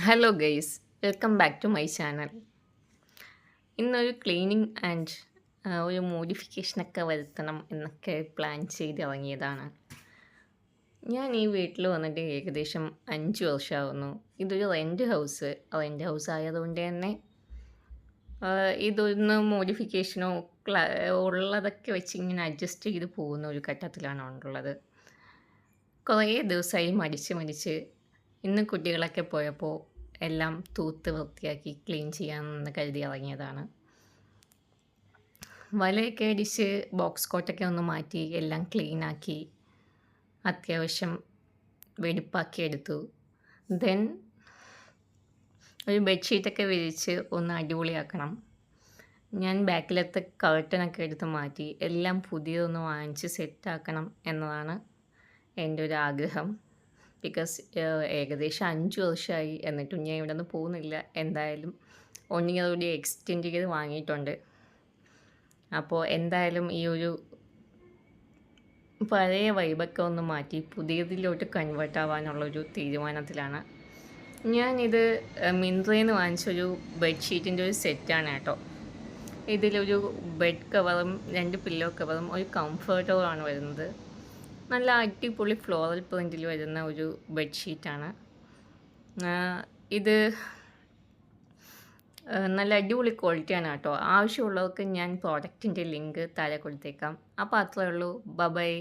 Hello guys, welcome back to my channel. ഇന്നൊരു cleaning and ഒരു മോഡിഫിക്കേഷനൊക്കെ വരുത്തണം എന്നൊക്കെ പ്ലാൻ ചെയ്തിറങ്ങിയതാണ്. ഞാൻ ഈ വീട്ടിൽ വന്നിട്ട് ഏകദേശം 5 വർഷമാകുന്നു. ഇതൊരു റെൻ്റ് ഹൗസ് ആയതുകൊണ്ട് തന്നെ ഇതൊന്ന് മോഡിഫിക്കേഷനോ ഉള്ളതൊക്കെ വെച്ച് ഇങ്ങനെ അഡ്ജസ്റ്റ് ചെയ്ത് പോകുന്ന ഒരു ഘട്ടത്തിലാണ് ഉള്ളത്. കുറേ ദിവസമായി മടിച്ച് മടിച്ച് ഇന്ന് കുട്ടികളൊക്കെ പോയപ്പോൾ എല്ലാം തൂത്ത് വൃത്തിയാക്കി ക്ലീൻ ചെയ്യാമെന്ന് കരുതി ഇറങ്ങിയതാണ്. വലയൊക്കെ അടിച്ച് ബോക്സ് കോട്ടൊക്കെ ഒന്ന് മാറ്റി എല്ലാം ക്ലീനാക്കി അത്യാവശ്യം വെടിപ്പാക്കി എടുത്തു. ദെൻ ഒരു ബെഡ്ഷീറ്റൊക്കെ വിരിച്ച് ഒന്ന് അടിപൊളിയാക്കണം. ഞാൻ ബാക്കിലത്തെ കർട്ടനൊക്കെ എടുത്ത് മാറ്റി എല്ലാം പുതിയതൊന്ന് വാങ്ങിച്ച് സെറ്റാക്കണം എന്നതാണ് എൻ്റെ ഒരു ആഗ്രഹം. ബിക്കോസ് ഏകദേശം 5 വർഷമായി എന്നിട്ടും ഞാൻ ഇവിടെ നിന്ന് പോകുന്നില്ല. എന്തായാലും 1 ഇയർ കൂടി എക്സ്റ്റെൻഡ് ചെയ്ത് വാങ്ങിയിട്ടുണ്ട്. അപ്പോൾ എന്തായാലും ഈ ഒരു പഴയ വൈബൊക്കെ ഒന്ന് മാറ്റി പുതിയതിലോട്ട് കൺവേർട്ട് ആവാനുള്ളൊരു തീരുമാനത്തിലാണ്. ഞാനിത് മിന്ത്രയിൽ നിന്ന് വാങ്ങിച്ചൊരു ബെഡ്ഷീറ്റിൻ്റെ ഒരു സെറ്റാണ് കേട്ടോ. ഇതിലൊരു ബെഡ് കവറും 2 പില്ലോ കവറും ഒരു കംഫർട്ടറുമാണ് വരുന്നത്. നല്ല അടിപൊളി ഫ്ലോറൽ പ്രിൻറ്റിൽ വരുന്ന ഒരു ബെഡ്ഷീറ്റാണ്. ഇത് നല്ല അടിപൊളി ക്വാളിറ്റിയാണ് കേട്ടോ. ആവശ്യമുള്ളവർക്ക് ഞാൻ പ്രോഡക്റ്റിൻ്റെ ലിങ്ക് താഴെ കൊടുത്തേക്കാം. അപ്പോൾ അത്രയേ ഉള്ളൂ. ബൈ.